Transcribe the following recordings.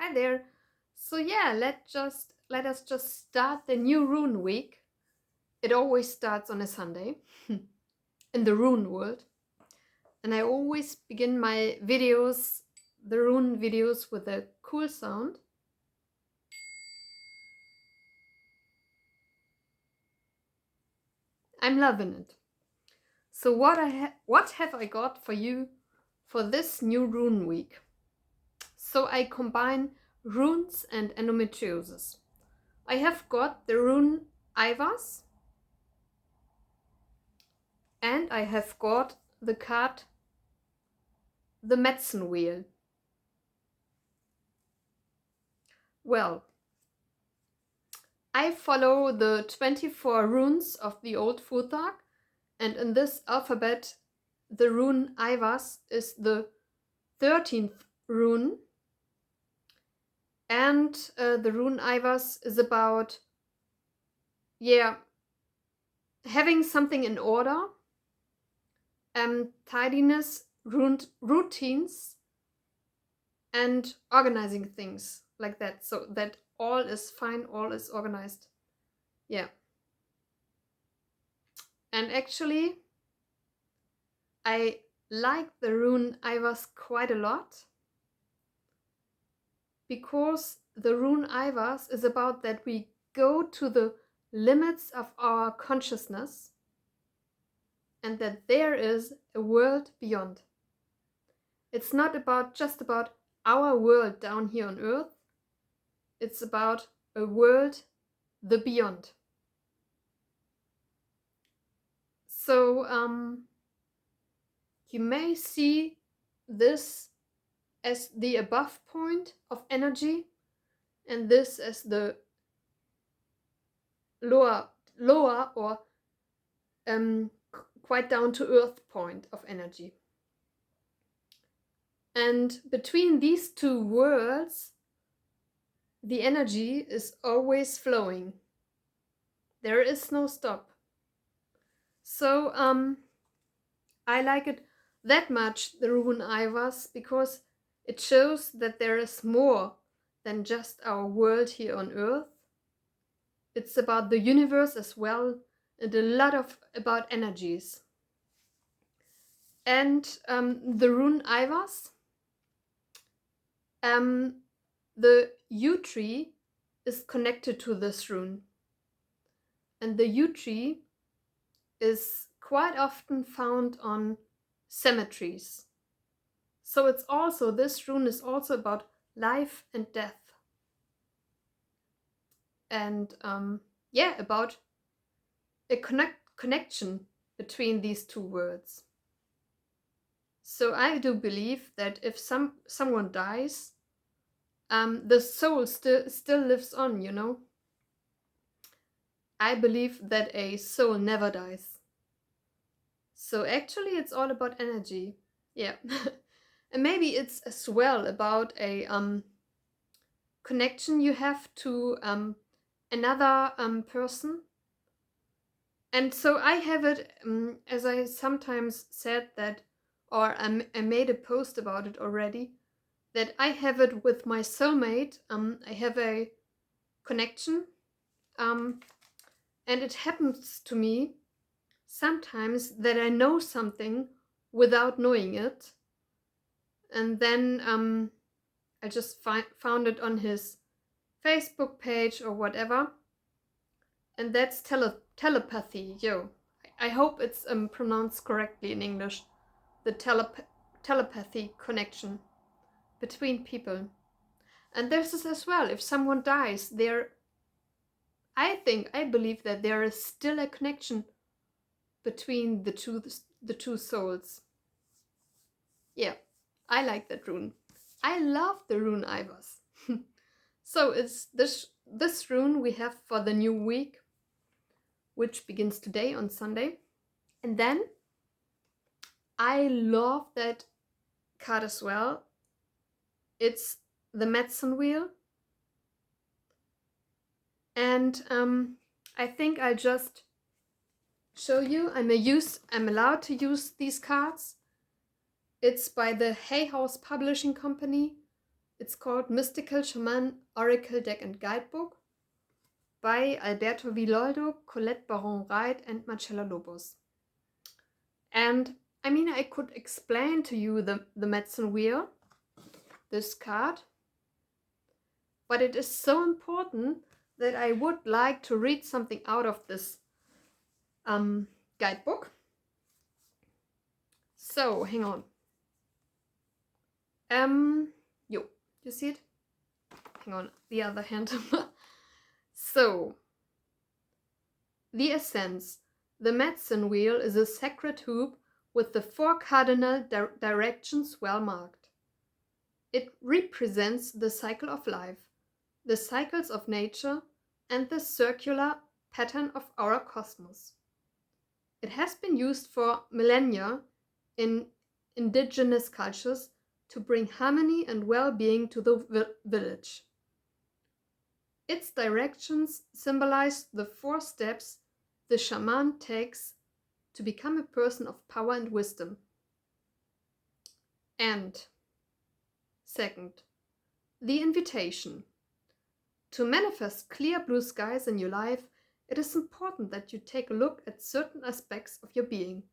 Hi there. So yeah, let us just start the new Rune week. It always starts on a Sunday in the Rune world. And I always begin my videos, the Rune videos, with a cool sound. I'm loving it. So what have I got for you for this new Rune week? So I combine runes and endometriosis. I have got the rune Eihwaz, and I have got the card the medicine wheel. Well, I follow the 24 runes of the old Futhark, and in this alphabet, the rune Eihwaz is the 13th rune, and the rune Eihwaz is about, having something in order, tidiness, routines, and organizing things like that, so that all is fine, all is organized. Yeah. And actually, I like the rune Eihwaz quite a lot, because the rune Eihwaz is about that we go to the limits of our consciousness and that there is a world beyond. It's not just about our world down here on Earth. It's about a world, the beyond. So you may see this as the above point of energy and this as the lower or quite down to earth point of energy. And between these two worlds, the energy is always flowing. There is no stop. So I like it that much, the rune Eihwaz, because it shows that there is more than just our world here on Earth. It's about the universe as well, and a lot about energies. And the rune Eihwaz, the yew tree is connected to this rune. And the yew tree is quite often found on cemeteries. So this rune is also about life and death. And about a connection between these two words. So I do believe that if someone dies, the soul still lives on, you know. I believe that a soul never dies. So actually it's all about energy. Yeah. And maybe it's as well about a connection you have to another person. And so I have it, as I sometimes said that, or I made a post about it already, that I have it with my soulmate. I have a connection, and it happens to me sometimes that I know something without knowing it, and then I just found it on his Facebook page or whatever, and that's telepathy. I hope it's pronounced correctly in English. The telepathy connection between people. And this is as well, if someone dies, I believe that there is still a connection between the two souls. Yeah, I like that rune. I love the rune Eihwaz. So it's this rune we have for the new week, which begins today on Sunday. And then I love that card as well. It's the medicine wheel. And I think I'll just show you. I'm allowed to use these cards. It's by the Hay House Publishing Company. It's called Mystical Shaman Oracle Deck and Guidebook by Alberto Villoldo, Colette, Baron-Reid and Marcela Lobos. And I mean, I could explain to you the medicine wheel, this card, but it is so important that I would like to read something out of this guidebook. So, hang on. You see it? Hang on, the other hand. So, the essence. The medicine wheel is a sacred hoop with the 4 cardinal directions well marked. It represents the cycle of life, the cycles of nature, and the circular pattern of our cosmos. It has been used for millennia in indigenous cultures to bring harmony and well-being to the village. Its directions symbolize the 4 steps the shaman takes to become a person of power and wisdom. And second, the invitation. To manifest clear blue skies in your life, it is important that you take a look at certain aspects of your being.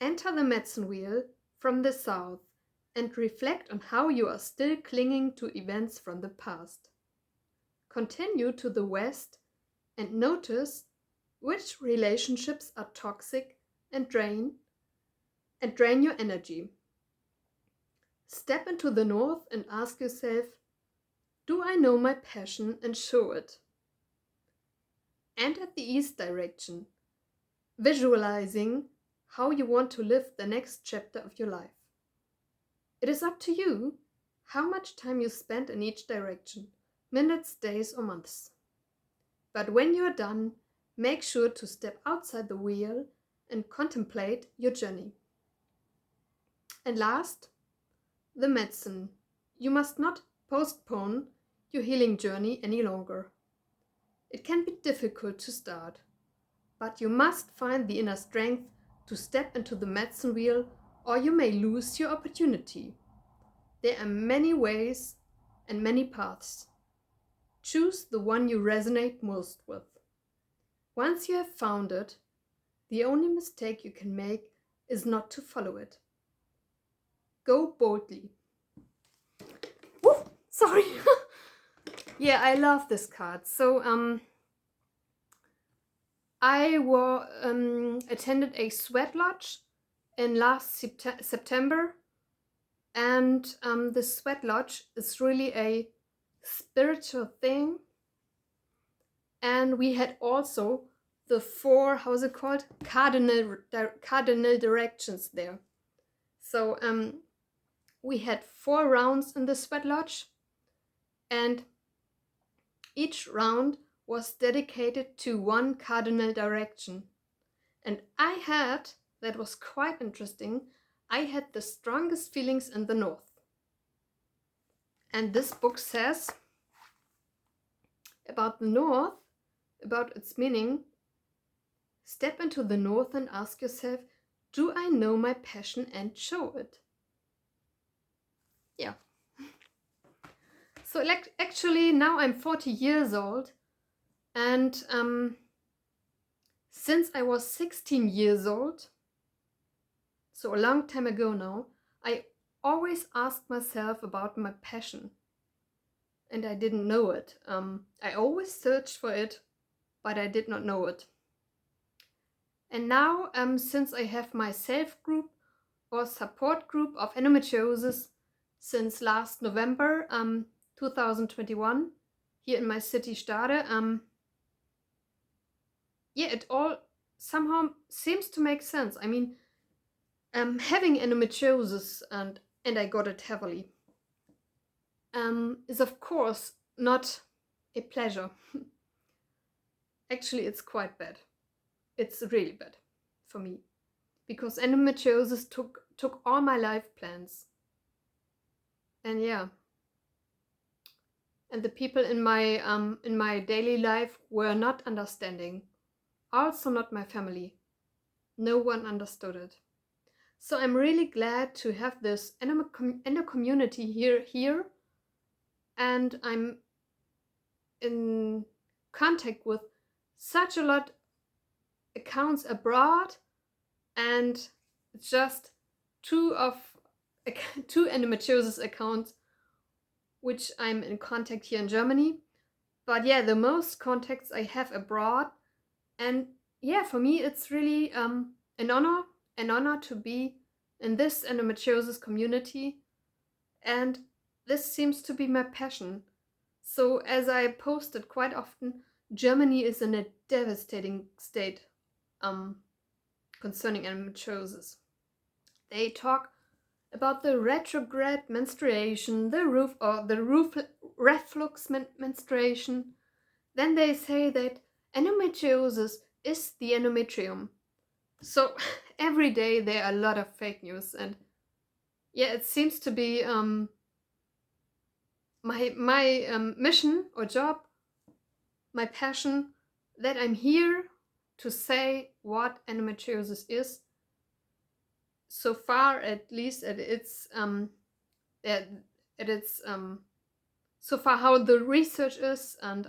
Enter the medicine wheel from the south and reflect on how you are still clinging to events from the past. Continue to the west and notice which relationships are toxic and drain your energy. Step into the north and ask yourself, do I know my passion and show it? And at the east direction, visualizing how you want to live the next chapter of your life. It is up to you how much time you spend in each direction, minutes, days or months. But when you are done, make sure to step outside the wheel and contemplate your journey. And last, the medicine. You must not postpone your healing journey any longer. It can be difficult to start, but you must find the inner strength to step into the medicine wheel, or you may lose your opportunity. There are many ways and many paths. Choose the one you resonate most with. Once you have found it, the only mistake you can make is not to follow it. Go boldly. Woo, sorry. Yeah, I love this card. So I attended a sweat lodge in last September, and the sweat lodge is really a spiritual thing. And we had also the 4, how's it called? Cardinal directions there. So we had 4 rounds in the sweat lodge, and each round was dedicated to 1 cardinal direction. And that was quite interesting, I had the strongest feelings in the north. And this book says about the north, about its meaning, step into the north and ask yourself, do I know my passion and show it? Yeah. So actually now I'm 40 years old, and since I was 16 years old, so a long time ago now, I always asked myself about my passion, and I didn't know it. I always searched for it, but I did not know it. And now, since I have my self-group or support group of endometriosis since last November 2021, here in my city Stade, yeah, it all somehow seems to make sense. I mean, having endometriosis, and I got it heavily, is of course not a pleasure. Actually, it's quite bad. It's really bad for me, because endometriosis took all my life plans. And yeah, and the people in my daily life were not understanding. Also not my family. No one understood it. So I'm really glad to have this endo community here and I'm in contact with such a lot accounts abroad, and just two endometriosis accounts which I'm in contact here in Germany. But yeah, the most contacts I have abroad, and yeah, for me it's really an honor to be in this endometriosis community, and this seems to be my passion. So as I posted quite often, Germany is in a devastating state concerning endometriosis. They talk about the retrograde menstruation, the reflux menstruation. Then they say that endometriosis is the endometrium. So every day there are a lot of fake news, and yeah, it seems to be my mission or job, my passion, that I'm here to say what endometriosis is. So far, at least at its so far how the research is, and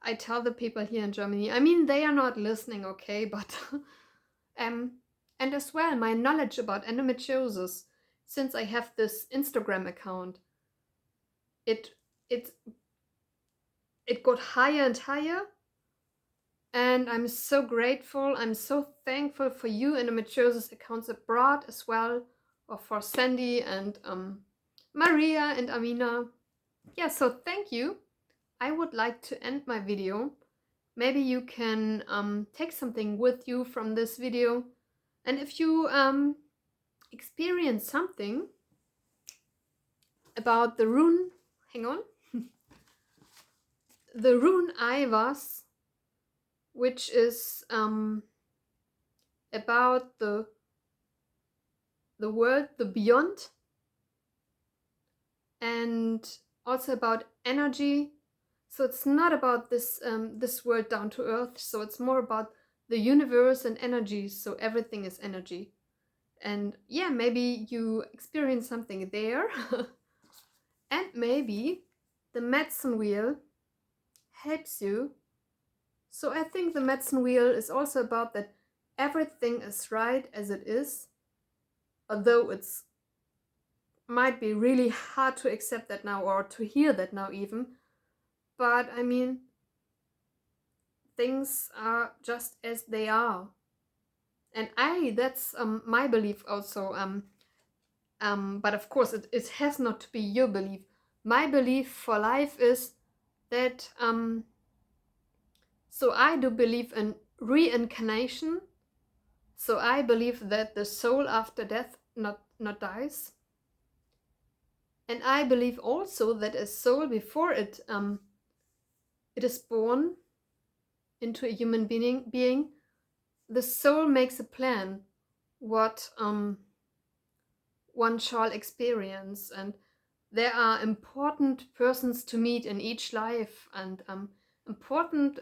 I tell the people here in Germany. I mean, they are not listening, okay, but and as well my knowledge about endometriosis, since I have this Instagram account, it got higher and higher, and I'm so grateful. I'm so thankful for you endometriosis accounts abroad as well, or for Sandy and Maria and Amina. Yeah, so thank you. I would like to end my video. Maybe you can take something with you from this video, and if you experience something about the rune, hang on, the rune Eihwaz, which is about the world, the beyond, and also about energy. So it's not about this this world down to earth, so it's more about the universe and energy, so everything is energy. And yeah, maybe you experience something there. And maybe the medicine wheel helps you. So I think the medicine wheel is also about that everything is right as it is, although it's might be really hard to accept that now, or to hear that now even. But I mean, things are just as they are. And that's my belief also. But of course it has not to be your belief. My belief for life is that so I do believe in reincarnation. So I believe that the soul after death not dies. And I believe also that a soul, before it is born into a human being, the soul makes a plan what one shall experience, and there are important persons to meet in each life, and important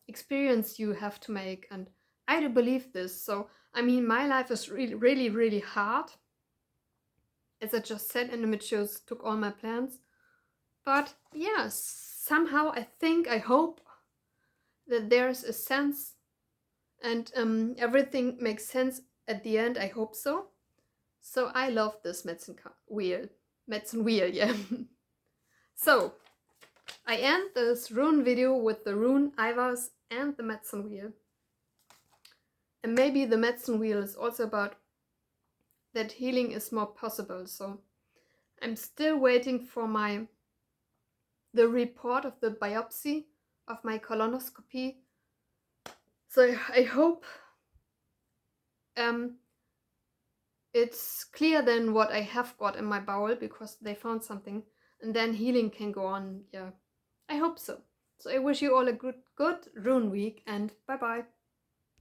experience you have to make. And I do believe this. So I mean, my life is really hard. As I just said, endometriosis took all my plans. But yeah, somehow I hope that there's a sense, and everything makes sense at the end. I hope so. So I love this medicine wheel, yeah. So I end this rune video with the rune Eihwaz and the medicine wheel. And maybe the medicine wheel is also about that healing is more possible. So I'm still waiting for the report of the biopsy of my colonoscopy. So I hope it's clear then what I have got in my bowel, because they found something, and then healing can go on. Yeah, I hope so. So I wish you all a good rune week, and bye bye.